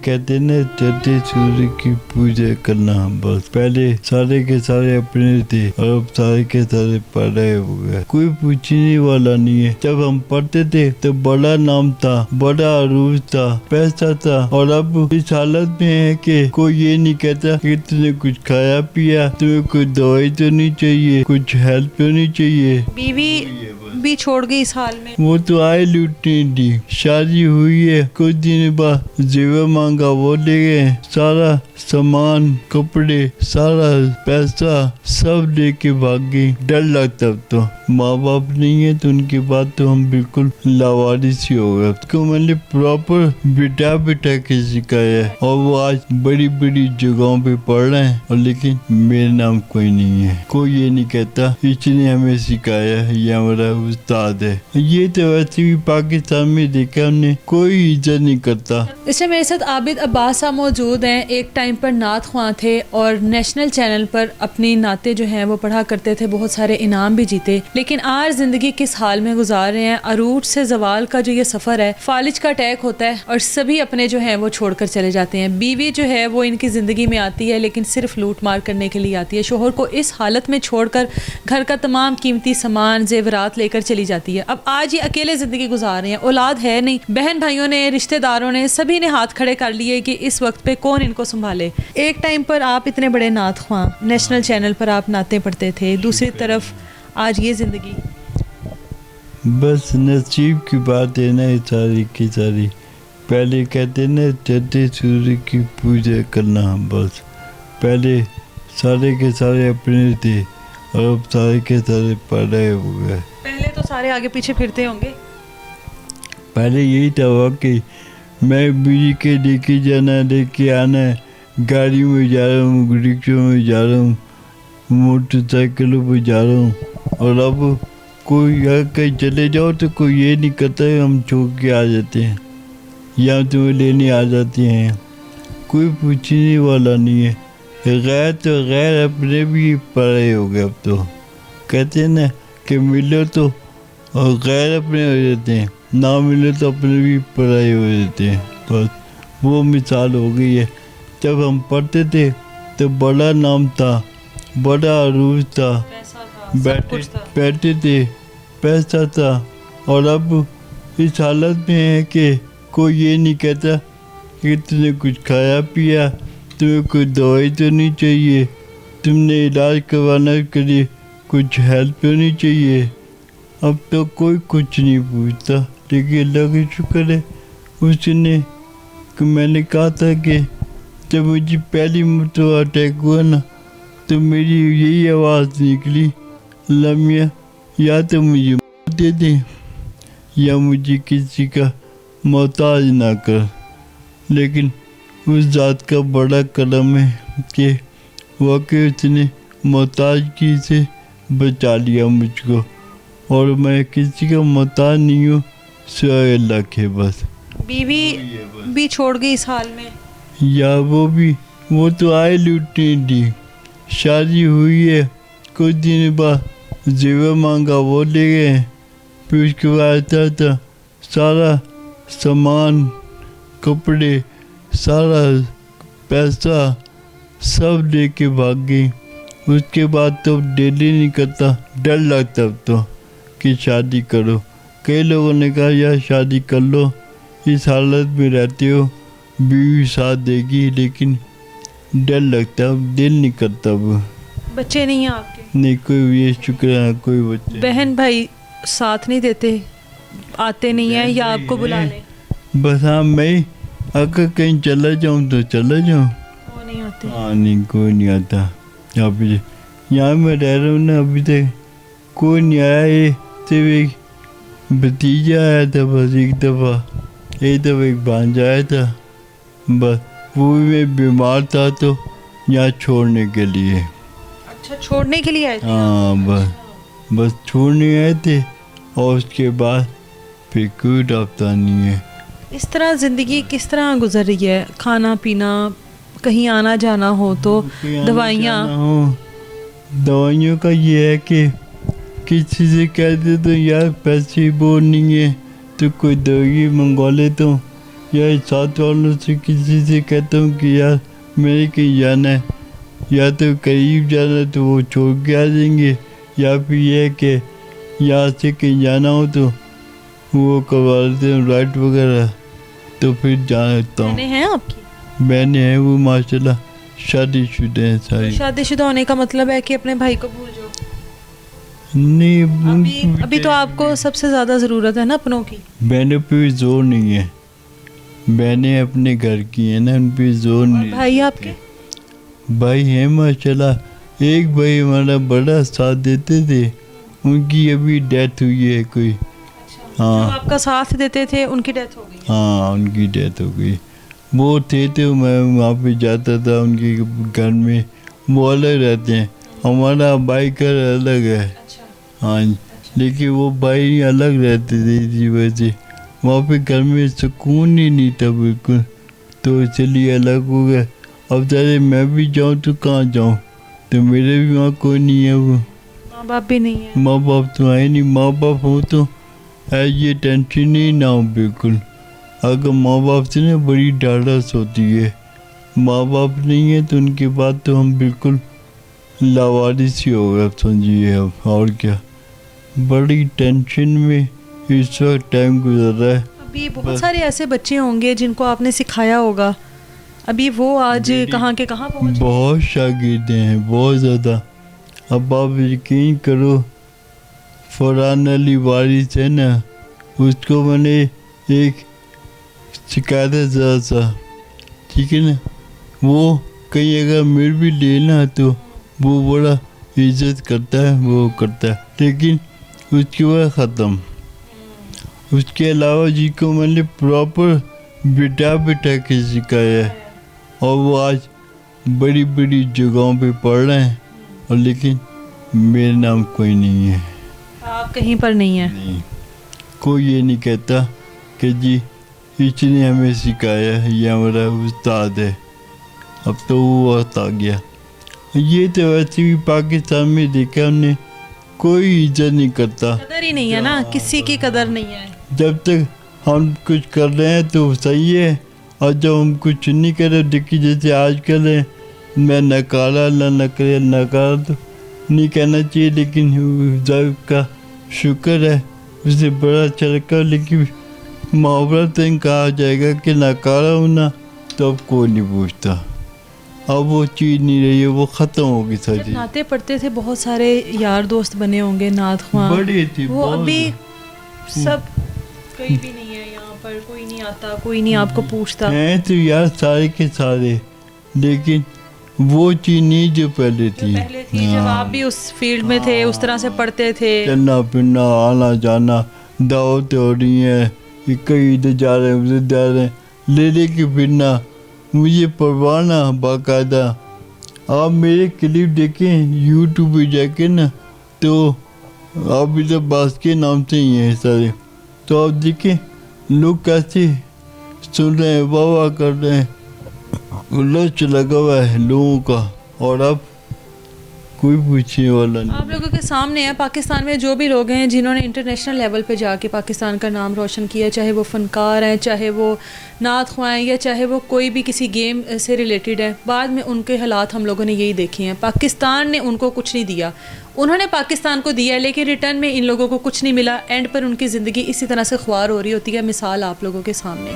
کہتے ہیں نا چڑھتے سورج کی پوجا کرنا، بس پہلے سارے کے سارے اپنے تھے اور اب سارے کے سارے پڑھے ہو گئے، کوئی پوچھنے والا نہیں ہے۔ جب ہم پڑھتے تھے تو بڑا نام تھا، بڑا عروج تھا، پیسہ تھا، اور اب اس حالت میں ہے کہ کوئی یہ نہیں کہتا کہ تم نے کچھ کھایا پیا، تمہیں کوئی دوائی تو نہیں چاہیے، کچھ ہیلپ تو نہیں چاہیے۔ بیوی بھی چھوڑ گئی اس حال میں، وہ تو آئے لوٹنے دی، شادی ہوئی ہے کچھ دن بعد زیور مانگا وہ لے گئے، سارا سامان، کپڑے، سارا پیسہ سب لے کے بھاگ گئی۔ ڈر لگتا اب تو ماں باپ نہیں ہے تو ان کے بعد تو ہم بالکل لاوارث ہی ہو گئے۔ اس کو میں نے پراپر بٹا کے سکھایا ہے اور وہ آج بڑی بڑی جگہوں پہ پڑھ رہے ہیں، اور لیکن میرے نام کوئی نہیں ہے، کوئی یہ نہیں کہتا اس نے ہمیں سکھایا ہے، یہ ہمارا استاد ہے۔ یہ تو ویسے بھی پاکستان میں دیکھا ہم نے، کوئی عزت نہیں کرتا۔ اس میں میرے ساتھ عابد عباس صاحب موجود ہیں، ایک ٹائم پر نعت خواں تھے اور نیشنل چینل پر اپنی نعتیں جو ہیں وہ پڑھا کرتے تھے، بہت سارے انعام بھی جیتے، لیکن آج زندگی کس حال میں گزار رہے ہیں۔ عروج سے زوال کا جو یہ سفر ہے، فالج کا اٹیک ہوتا ہے اور سبھی اپنے جو ہیں وہ چھوڑ کر چلے جاتے ہیں۔ بیوی جو ہے وہ ان کی زندگی میں آتی ہے لیکن صرف لوٹ مار کرنے کے لیے آتی ہے، شوہر کو اس حالت میں چھوڑ کر گھر کا تمام قیمتی سامان، زیورات لے کر چلی جاتی ہے۔ اب آج یہ اکیلے زندگی گزار رہے ہیں، اولاد ہے نہیں، بہن بھائیوں نے، رشتہ داروں نے، سبھی نے ہاتھ کھڑے کر لیے کہ اس وقت پہ کون ان کو سنبھالے۔ ایک ٹائم پر آپ اتنے بڑے نعت خواں، نیشنل چینل پر آپ نعتیں پڑھتے تھے، دوسری طرف آج یہ زندگی۔ بس نصیب کی بات ہے نا، یہ ساری کی ساری۔ پہلے کہتے ہیں نا چڑھتے سورج کی پوجا کرنا، بس پہلے سارے کے سارے اپنے تھے اور اب سارے کے سارے پڑھے ہو گئے۔ پہلے تو سارے آگے پیچھے پھرتے ہوں گے، پہلے یہی تھا کہ میں بیوی کے لے کے جانا، لے کے آنا ہے، گاڑی میں جا رہا ہوں، رکشوں میں جا رہا ہوں، موٹر سائیکلوں پہ جا رہا ہوں، اور اب کوئی کہیں چلے جاؤ تو کوئی یہ نہیں کرتا ہے ہم چھوڑ کے آ جاتے ہیں یا تمہیں لینے آ جاتے ہیں، کوئی پوچھنے والا نہیں ہے۔ غیر تو غیر اپنے بھی پڑھے ہو گئے، اب تو کہتے ہیں نا کہ ملو تو اور غیر اپنے ہو جاتے ہیں، نہ ملے تو اپنے بھی پڑھائی ہو جاتے ہیں، بس وہ مثال ہو گئی ہے۔ جب ہم پڑھتے تھے تو بڑا نام تھا، بڑا عروج تھا، بیٹھے تھے، پیسہ تھا، اور اب اس حالت میں ہے کہ کوئی یہ نہیں کہتا کہ تم نے کچھ کھایا پیا، تمہیں کوئی دوائی تو نہیں چاہیے، تم نے علاج کروانا کے لیے کچھ ہیلپ تو نہیں چاہیے۔ اب تو کوئی کچھ نہیں پوچھتا، لیکن اللہ کا شکر ہے اس نے کہ میں نے کہا تھا کہ جب مجھے پہلی مرتبہ اٹیک ہوا نا تو میری یہی آواز نکلی، اللہ میاں یا تو مجھے موت دے دیں یا مجھے کسی کا محتاج نہ کر۔ لیکن اس ذات کا بڑا کرم ہے کہ واقعی اس نے محتاجگی سے بچا لیا مجھ کو، اور میں کسی کا محتاج نہیں ہوں سوائے اللہ کے۔ بس بیوی بھی چھوڑ گئی اس حال میں، یا وہ تو آئے لوٹنے دی، شادی ہوئی ہے کچھ دن بعد زیور مانگا وہ لے گئے، پھر اس کے بعد تھا سارا سامان، کپڑے، سارا پیسہ سب لے کے بھاگ گئی۔ اس کے بعد تو دل ہی نہیں کرتا، ڈر لگتا اب تو کہ شادی کرو۔ کئی لوگوں نے کہا یار شادی کر لو، اس حالت میں رہتے ہو، بیوی ساتھ دے گی، لیکن ڈر لگتا، اب دل نہیں کرتا۔ اب بچے نہیں ہیں آپ کے؟ نہیں، کوئی، یہ شکر ہے کوئی بچے۔ بہن بھائی ساتھ نہیں دیتے، آتے نہیں ہیں یا آپ کو بلا لیں؟ بس ہاں، میں اگر کہیں چلا جاؤں تو چلا جاؤں، وہ نہیں آتے؟ ہاں نہیں، کوئی نہیں آتا۔ یہاں میں رہ رہا ہوں نا، ابھی تک کوئی نہیں آیا، یہ صرف ایک بھتیجا آیا تھا بس ایک دفعہ ایک بھانجا آیا تھا، بس وہ بھی میں بیمار تھا تو یہاں چھوڑنے کے لیے۔ اچھا، چھوڑنے کے لیے آئے تھے؟ ہاں، بس چھوڑنے آئے تھے، اور اس کے بعد پھر کوئی رابطہ نہیں ہے۔ اس طرح زندگی کس طرح گزر رہی ہے؟ کھانا پینا، کہیں آنا جانا ہو تو دوائیوں کا یہ ہے کہ کسی سے کہتے تو یار پیسے بور نہیں ہے تو کوئی دوائی منگوا لیتا ہوں، یا ساتھ والوں سے کسی سے کہتا ہوں کہ یار میں نے کہیں جانا ہے، یا تو قریب جانا ہے تو وہ چھوڑ کے آ جائیں گے، یا پھر یہ ہے کہ یہاں سے کہیں جانا ہو تو وہ کروا لیتے ہیں رائٹ وغیرہ، تو پھر جاتا ہوں۔ بہنیں ہیں آپ کی؟ بہنیں ہیں، وہ ماشاءاللہ شادی شدہ ہیں ساری۔ شادی شدہ ہونے کا مطلب ہے کہ اپنے بھائی کو بھول جاؤ؟ نہیں، ابھی تو آپ کو سب سے زیادہ ضرورت ہے نا اپنوں کی۔ بہنوں پہ بھی زور نہیں ہے، بہنیں اپنے گھر کی ہیں نا، ان پہ زور نہیں۔ بھائی آپ کے؟ بھائی ہیں ماشاءاللہ، ایک بھائی ہمارا بڑا ساتھ دیتے تھے، ان کی ابھی ڈیتھ ہوئی ہے کوئی۔ ہاں، جو آپ کا ساتھ دیتے تھے ان کی ڈیتھ ہو گئی؟ ہاں، ان کی ڈیتھ ہو گئی۔ وہ تھے تو میں وہاں پہ جاتا تھا ان کے گھر میں، وہ الگ رہتے ہیں، ہمارا بھائی گھر الگ ہے۔ ہاں، لیکن وہ بھائی الگ رہتے تھے، اسی وجہ سے وہاں پہ گھر میں سکون ہی نہیں تھا بالکل، تو اس لیے الگ ہو گئے۔ اب ذرا میں بھی جاؤں تو کہاں جاؤں، تو میرے بھی وہاں کوئی نہیں ہے، وہ ماں باپ بھی نہیں ہے؟ ماں باپ تو آئے نہیں، ماں باپ ہو تو یہ ٹینشن ہی نہ ہو بالکل۔ اگر ماں باپ سے نا بڑی ڈھارس ہوتی ہے، ماں باپ نہیں ہے تو ان کے بعد تو ہم بالکل لاوارث ہی ہو گئے سمجھیے۔ اب اور کیا، بڑی ٹینشن میں اس وقت ٹائم گزر رہا ہے۔ ابھی بہت سارے ایسے بچے ہوں گے جن کو آپ نے سکھایا ہوگا، ابھی وہ آج کہاں کے کہاں پہنچ؟ بہت شاگردیں ہیں، بہت زیادہ۔ اب آپ یقین کرو، فرحان علی وارث ہے نا، اس کو میں نے ایک سکھایا ذرا سا، ٹھیک ہے نا، وہ کہیں اگر مل بھی لینا تو وہ بڑا عزت کرتا ہے، وہ کرتا ہے، لیکن اس کے بعد ختم۔ اس کے علاوہ جی کو میں نے پراپر بٹا کے سکھایا ہے، اور وہ آج بڑی بڑی جگہوں پہ پڑھ رہے ہیں، اور لیکن میرے نام کوئی نہیں ہے، آپ کہیں پر نہیں ہیں؟ نہیں، کوئی یہ نہیں کہتا کہ جی اس نے ہمیں سکھایا ہے، یہ ہمارا استاد ہے۔ اب تو وہ وقت آ گیا۔ یہ تو ویسے بھی پاکستان میں دیکھا ہم نے، کوئی عزت نہیں کرتا، قدر ہی نہیں ہے نا، کسی کی قدر نہیں ہے۔ جب تک ہم کچھ کر رہے ہیں تو صحیح ہے، اور جب ہم کچھ نہیں کر رہے، دیکھیے جیسے آج کل ہے، میں نکالا اللہ نہ کرے، نکالا تو نہیں کہنا چاہیے، لیکن ذات کا شکر ہے، اسے بڑا اچھا لگا، لیکن محاورت کہا جائے گا کہ ناکارہ ہونا تو اب کوئی نہیں پوچھتا، اب وہ چیز نہیں رہی ہے، وہ ختم ہو گئی ساری۔ نعتیں پڑھتے تھے، بہت سارے یار دوست بنے ہوں گے نعت خواں، بڑی تھی، وہ ابھی سب کوئی بھی نہیں ہے یہاں پر، کوئی نہیں آتا، کوئی نہیں آپ کو پوچھتا۔ ہیں تو یار سارے کے سارے، لیکن وہ چیز نہیں جو پہلے تھی، پہلے تھی جب آپ بھی اس فیلڈ میں تھے، اس طرح سے پڑھتے تھے، چلنا پھرنا، آنا جانا، دعوت ہو رہی ہیں، کہیں ادھر جا رہے ہیں ادھر جا رہے ہیں، لے لے کے پھرنا، مجھے پروانا باقاعدہ۔ آپ میرے کلپ دیکھیں یوٹیوب پہ جا کے نا، تو آپ ادھر باس کے نام سے ہی ہیں سارے، تو آپ دیکھیں لوگ کیسے سن رہے ہیں، واہ واہ کر رہے ہیں، لچ لگا ہوا ہے لوگوں کا، اور اب کوئی پوچھنے والا نہیں۔ آپ لوگوں کے سامنے ہے پاکستان میں جو بھی لوگ ہیں جنہوں نے انٹرنیشنل لیول پہ جا کے پاکستان کا نام روشن کیا، چاہے وہ فنکار ہیں، چاہے وہ نعت خواں ہیں، یا چاہے وہ کوئی بھی کسی گیم سے ریلیٹڈ ہے، بعد میں ان کے حالات ہم لوگوں نے یہی دیکھے ہیں۔ پاکستان نے ان کو کچھ نہیں دیا، انہوں نے پاکستان کو دیا، لیکن ریٹرن میں ان لوگوں کو کچھ نہیں ملا، اینڈ پر ان کی زندگی اسی طرح سے خوار ہو رہی ہوتی ہے، مثال آپ لوگوں کے سامنے۔